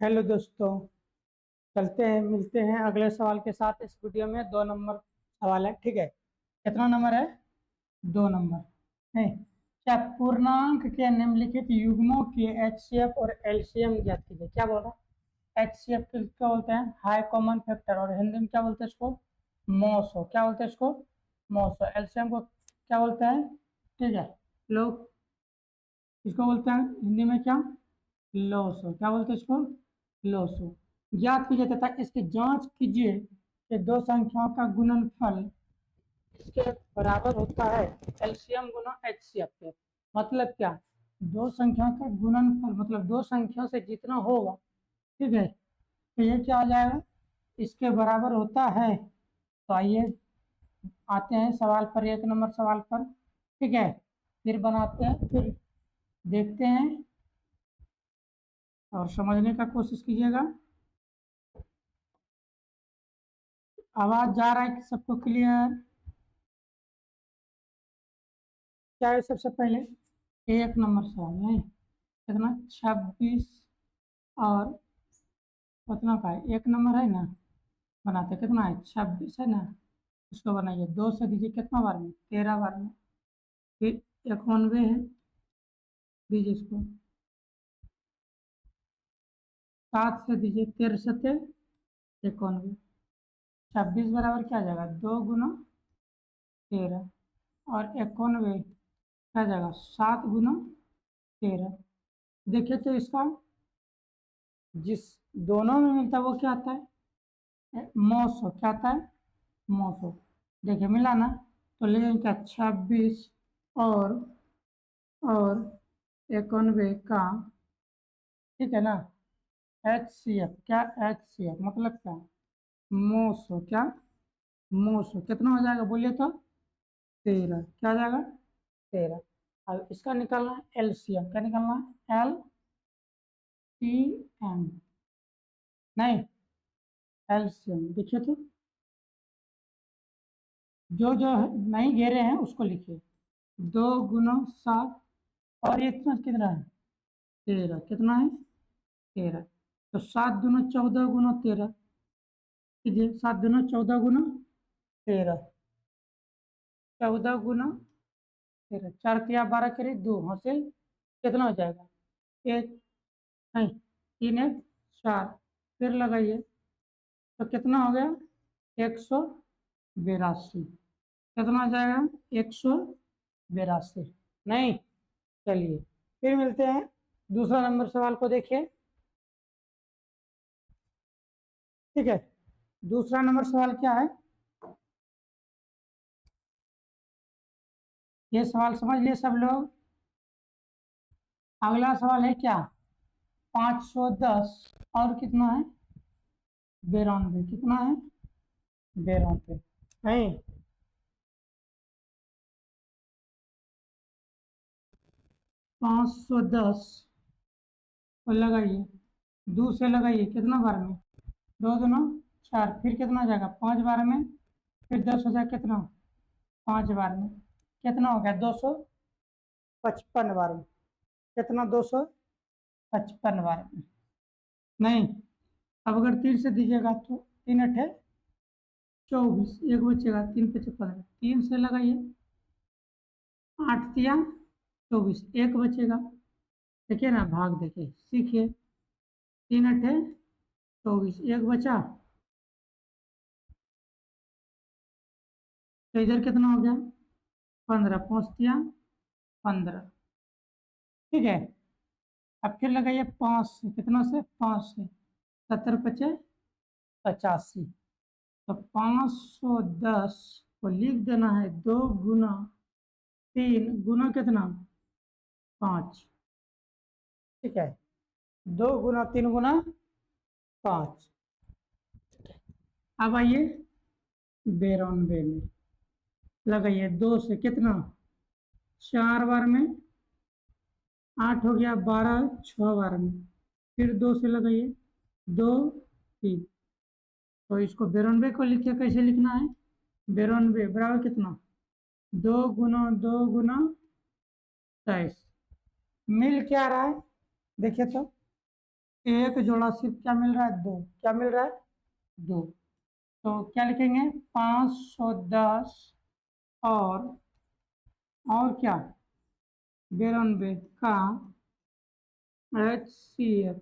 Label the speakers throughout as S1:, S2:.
S1: Hello दोस्तों। चलते हैं, मिलते हैं अगले सवाल के साथ। इस वीडियो में 2 नंबर सवाल है, ठीक है। कितना नंबर है? 2 नंबर है। क्या पूर्णांक के निम्नलिखित युग्मों के एचसीएफ और एलसीएम ज्ञात कीजिए। क्या बोल रहा है? एचसीएफ क्या बोलते हैं? हाई कॉमन फैक्टर, और हिंदी में क्या बोलते हैं इसको? मौसो। क्या बोलते हैं इसको? मौसो। एलसीएम को क्या बोलते हैं? ठीक है, लोग इसको बोलते हैं हिंदी में क्या? लॉसो। क्या बोलते हैं इसको? लॉसो। ज्ञात कीजिए तथा इसकी जांच कीजिए कि दो संख्याओं का गुणनफल इसके बराबर होता है एलसीएम गुना एचसीएफ के। मतलब क्या? दो संख्याओं का गुणनफल मतलब दो संख्या से जितना होगा, ठीक है, तो ये क्या आ जाएगा? इसके बराबर होता है। तो आइए आते हैं सवाल पर, 1 नंबर सवाल पर। ठीक है, फिर बनाते हैं, फिर देखते हैं और समझने का कोशिश कीजिएगा। आवाज जा रहा है कि सबको क्लियर? क्या है? सबसे पहले 1 नंबर सवाल नहीं, कितना? 26 और कितना का है? 1 नंबर है ना, बनाते कितना है? 26 है ना, इसको बनाइए 2 से दीजिए, कितना बार में? 13 बार में। फिर 91 है, दीजिए इसको 7 से दीजिए, 13 सत्ते 91। 26 बराबर क्या आ जाएगा? 2 गुना 13, और 91 क्या आ जाएगा? 7 गुना 13। देखिए तो इसका जिस दोनों में मिलता है वो क्या आता है? मौसो। क्या आता है? मौसो। देखिए मिला ना, तो ले जाएंगे क्या? 26 और और 91 का, ठीक है ना, एच सी एफ। क्या एच सी एफ मतलब क्या? मौसो। क्या? मौसो। कितना हो जाएगा बोलिए तो? 13। क्या हो जाएगा? 13। अब इसका निकालना है एलसीएम। क्या निकालना है? एल सी एम, नहीं, एलसीएम। देखिए तो जो जो नहीं घेरे हैं उसको लिखिए। 2 गुना 7, और ये इतना कितना है? 13। कितना है? 13। तो 7 दूना 14 गुना 13 कीजिए। 7 दूना 14 गुना 13, 14 गुना 13, 4 तिया 12 करिए, 2 हासिल। कितना हो जाएगा? 1, नहीं, 3 1 4। फिर लगाइए तो कितना हो गया? 182। कितना हो जाएगा? 182, नहीं। चलिए फिर मिलते हैं। दूसरा नंबर सवाल को देखिए, ठीक है। दूसरा नंबर सवाल क्या है? ये सवाल समझ लिए सब लोग? अगला सवाल है क्या? 510 और कितना है? 92। कितना है? 92, नहीं। 510 को लगाइए, 2 से लगाइए, कितना बार में? 2 दूना 4। फिर कितना हो जाएगा? 5 बार में। फिर 10 हो जाएगा कितना? 5 बार में। कितना हो गया? 255 बार में। कितना? 255 बार में, नहीं। अब अगर 3 से दीजिएगा तो 3 8 24, एक बचेगा, 3 5 15। 3 से लगाइए, 8 तिया 24, एक बचेगा। देखिए ना, भाग देखिए, सीखिए। 3 8 24, एक बचा, तो इधर कितना हो गया? 15, 5 तिया 15, ठीक है। अब फिर लगाइए 5 से, कितना से? 5 से, 70 5 85। तो 510 को लिख देना है 2 गुना 3 गुना कितना? 5, ठीक है। 2 गुना 3 गुना 5। अब आइए 92 में लगाइए, 2 से कितना? 4 बार में। 8 हो गया, 12 6 बार में। फिर 2 से लगाइए, 2 3। तो इसको 92 को लिखिए, कैसे लिखना है? 92 बराबर कितना? 2 गुना 2 गुना 23। मिल क्या रहा है? देखिए तो, एक जोड़ा सिर्फ क्या मिल रहा है, दो। क्या मिल रहा है, दो। तो क्या लिखेंगे, 510 और क्या, बेरनबे का HCF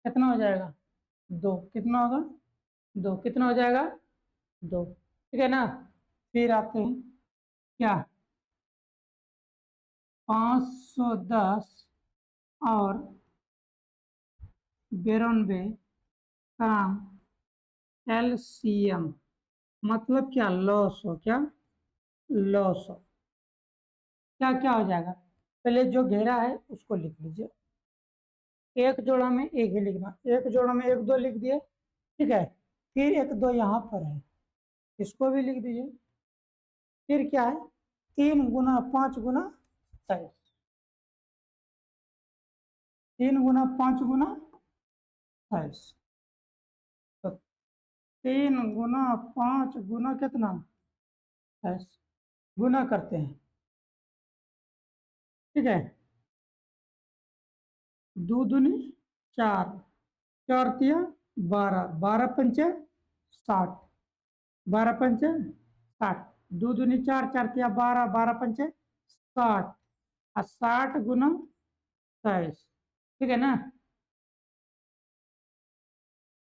S1: कितना हो जाएगा, दो। कितना होगा, दो। कितना हो जाएगा, दो। ठीक है ना। फिर आते हैं क्या, 510 और 92 का LCM मतलब क्या, लॉस हो, क्या लॉस हो। क्या क्या हो जाएगा, पहले जो घेरा है उसको लिख लीजिए। एक जोड़ा में एक ही लिखना, एक जोड़ा में एक दो लिख दिए, ठीक है। फिर एक दो यहाँ पर है, इसको भी लिख दीजिए। फिर क्या है, 3 गुना 5 गुना 27, 3 गुना 5 गुना 27। तो 3 गुना 5 गुना कितना, 27, गुना करते हैं, ठीक है। दो दूनी 4, 4 तिया 12, 12 पंचे 60, 12 पंचे 60। दो दूनी 4, 4 तिया 12, 12 पंचे 60, और 60 गुना 27, ठीक है ना।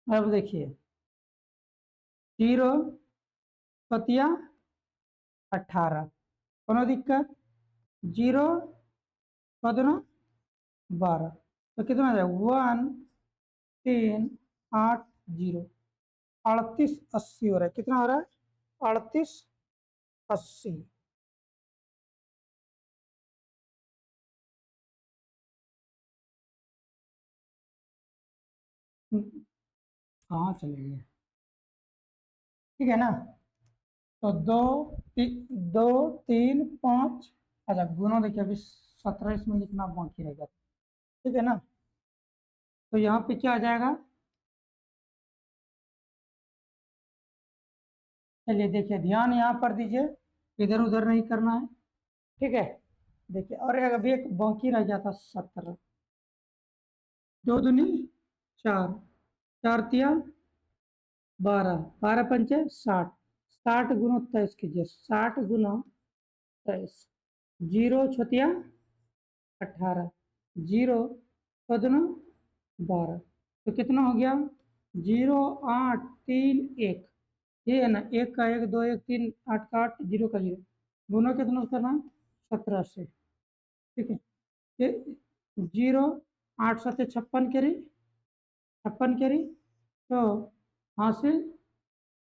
S1: अब देखिए, 0 पतिया 18, कोनो दिक्कत, 0 पदना 12, तो कितना आ जाएगा, 1380, 3880 हो रहा है। कितना हो रहा है, 3880। कहाँ चले गए, ठीक है ना। तो दो 3 5, अच्छा गुना देखिए, अभी 17 इसमें लिखना बाकी रहेगा, ठीक है ना। तो यहाँ पे क्या आ जाएगा, चलिए देखिए, ध्यान यहाँ पर दीजिए, इधर उधर नहीं करना है, ठीक है। देखिए, और अभी एक बाकी रह गया था, 17। दो दूनी 4, 4 तिया 12, 12 पंचे 60, 60 गुना 23 कीजिए, 60 गुना 23, 0 6 तिया 18, 0 पदना 12, तो कितना हो गया, 0 8 3 1, ये है ना, एक का एक, दो एक, तीन, 8 का 8, 0 का 0, गुना कितना करना, 17 से, ठीक है। ये 0 8 7 56 करी, 56 करी, तो हासिल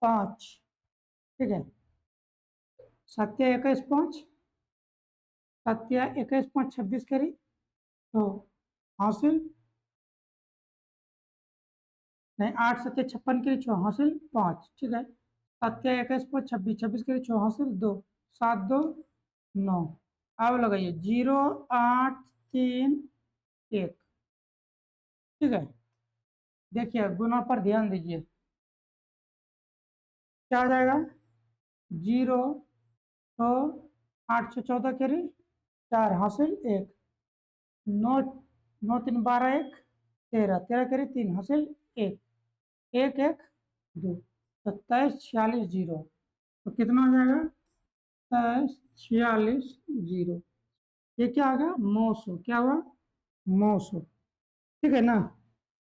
S1: 5, ठीक है। 7 या 21 5, 7 या 21 5 26 करी, तो हासिल, नहीं, 8 7 56 करी, 6 हासिल 5, ठीक है। 7 या 21 5 26, 26 करी, 6 हासिल 2, 7 2 9। अब लगाइए, 0 8 3 1, ठीक है। देखिए, गुना पर ध्यान दीजिए, क्या आ जाएगा, 0 तो 8 6 14 करी, 4 हासिल 1, 9 9 3 12 1, 13, 13 करी 3 हासिल 1, 1 1 2, तो 23 46 0, तो कितना हो जाएगा, 23 46 0। ये क्या आ गया, 900, क्या हुआ, 900, ठीक है ना।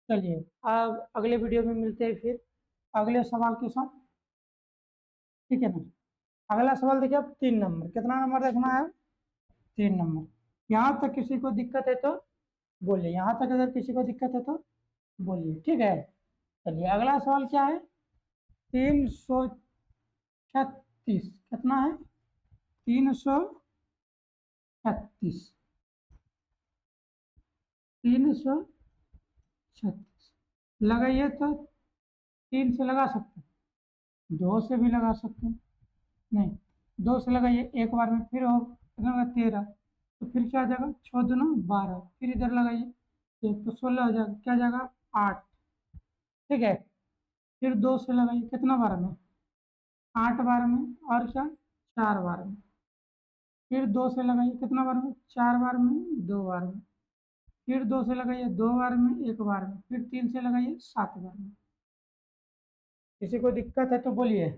S1: चलिए, अब अगले वीडियो में मिलते हैं फिर अगले सवाल के साथ, ठीक है ना। अगला सवाल देखिए, अब 3 नंबर, कितना नंबर देखना है, 3 नंबर। यहाँ तक किसी को दिक्कत है तो बोलिए, यहाँ तक अगर किसी को दिक्कत है तो बोलिए, ठीक है। चलिए, अगला सवाल क्या है, 336, कितना है, 336, 336 लगाइए, तो 3 से लगा सकते हैं, 2 से भी लगा सकते हैं, नहीं, 2 से लगाइए एक बार में, फिर हो कितना होगा, 13, तो फिर क्या आ जाएगा, 6 दूना 12, फिर इधर लगाइए, तो 16 हो जाएगा, क्या जाएगा, 8, ठीक है। फिर 2 से लगाइए, कितना बार में, 8 बार में, और क्या, 4 बार में। फिर 2 से लगाइए, कितना बार में, 4 बार में, 2 बार में। फिर 2 से लगाइए 2 बार में, 1 बार में, फिर 3 से लगाइए 7 बार में। किसी को दिक्कत है तो बोलिए।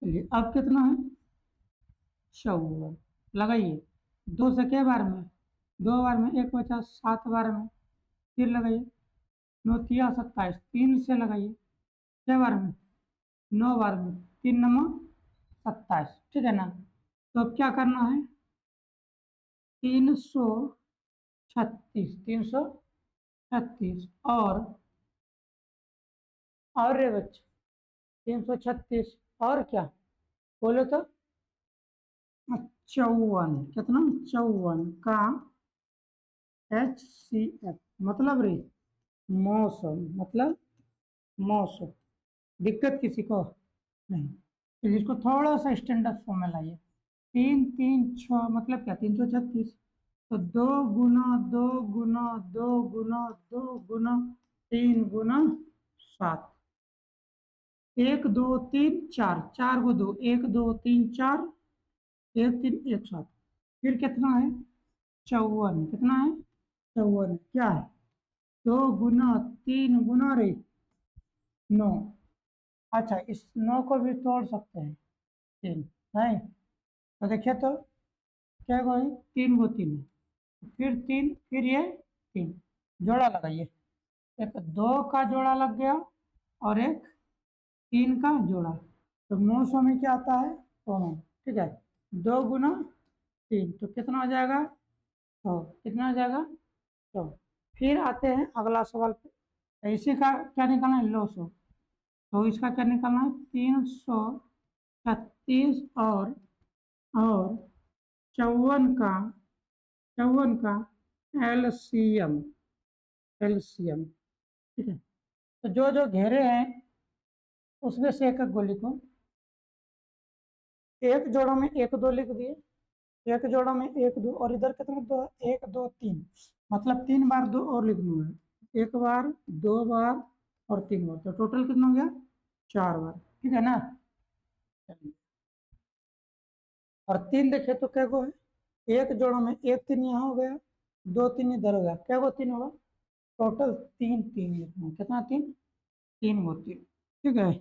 S1: चलिए अब कितना है, 54। लगाइए 2 से क्या बार में, 2 बार में, 1 बचा 7 बार में, फिर लगाइए 9 तिया 27, 3 से लगाइए क्या बार में, 9 बार में, 3 9 27, ठीक है ना। तो अब क्या करना है, 336, 336 और रे बच्चे 336 और क्या बोलो तो, 54, कितना 54 का HCF, मतलब रे मौसम, मतलब मौसम। दिक्कत किसी को नहीं। तो इसको थोड़ा सा स्टैंडर्ड फॉर्म में लाइए। 3 3 6 मतलब क्या, 336। तो 2 गुना 2 गुना 2 गुना 2 गुना 3 गुना 7, 1 2 3 4, 4 को 2, 1 2 3 4, 1 3 1 7, फिर कितना है 54, कितना है 54, क्या है 2 गुना 3 गुना 9। अच्छा इस 9 को भी तोड़ सकते हैं, 3 नहीं, तो देखिए तो क्या कोई 3 को 3 है, फिर 3, फिर ये 3, जोड़ा लगाइए, एक 2 का जोड़ा लग गया और एक 3 का जोड़ा, तो मौसम में क्या आता है दोनों, ठीक है। 2 गुना 3 तो कितना हो जाएगा 100, कितना हो जाएगा 100। फिर आते हैं अगला सवाल पे, तो इसी का क्या निकालना है, लो 100, तो इसका क्या निकालना है, 336 और 54 का एलसीएम, एलसीएम, ठीक है। तो जो जो घेरे हैं उसमें से एक एक गोली को, एक जोड़ों में 1 2 लिख दिए, एक जोड़ों में 1 2, और इधर कितने 2, 1 2 3, मतलब 3 बार 2 और लिख दूंगा, 1 बार 2 बार और 3 बार, तो टोटल कितना हो गया 4 बार, ठीक है ना। और 3 देखे तो क्या को है, एक जोड़ों में 1 3 यहाँ हो गया, 2 3 इधर हो गया, क्या को 3 होगा, टोटल 3 3 लिखना है, कितना 3, 3 को 3, ठीक है।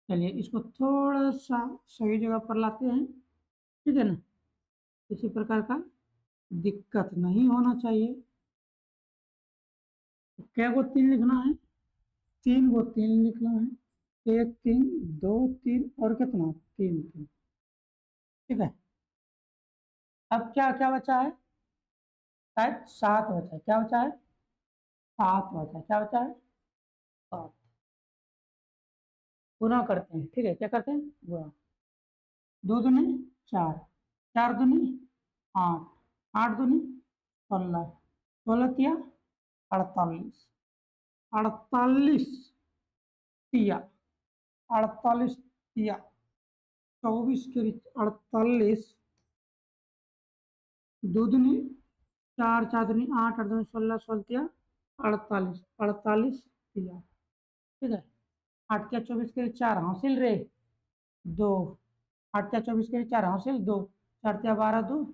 S1: चलिए इसको थोड़ा सा सही जगह पर लाते हैं, ठीक है ना, किसी प्रकार का दिक्कत नहीं होना चाहिए। तो क्या को 3 लिखना है, 3 को 3 लिखना है, 1 3 2 3 और कितना 3 3, ठीक है। अब क्या क्या बचा है, शायद 7 बचा है, क्या बचा है 7 बचा है, क्या बचा है 7, गुना करते हैं, ठीक है, क्या करते हैं गुना, 2 दूनी 4, 4 दूनी 8, 8 दूनी 16, 16 तिया 48, 48 तिया 48 तिया 24 के 48, 2 दूनी 4, 4 दूनी 8, 8 दूनी 16, 16 तिया 48, 48 तिया, ठीक है। 8 क्या 24 के 4 हासिल रे 2, 8 क्या 24 के 4 हासिल 2, 4 त्या 12 2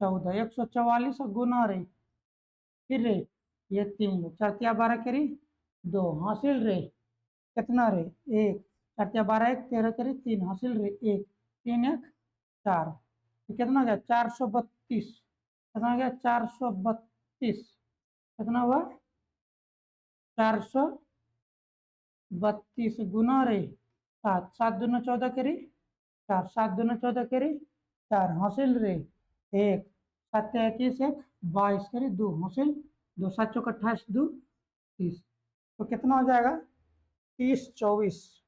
S1: 14, 144 गुना रे, फिर रे ये 3 4 त्या 12 करी 2 हासिल रे, कितना रे 1, 4 त्या 12 1 13 करी 3 हासिल रे 1, 3 1 4, तो कितना हो गया 432, कितना हो गया 432, कितना हुआ 432 गुना रे 7, 7 दूना 14 करी 4, 7 दूना 14 करी 4 हासिल रे 1, 7 21 1 22 करी 2 हासिल 2, 7 चौक 28 2 30, तो कितना हो जाएगा 30 24,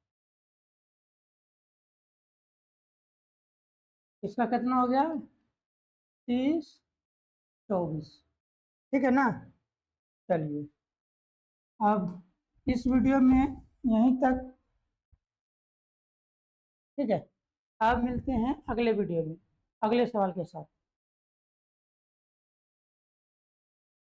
S1: इसका कितना हो गया 30 24, ठीक है ना। चलिए अब इस वीडियो में यहीं तक, ठीक है। अब मिलते हैं अगले वीडियो में अगले सवाल के साथ।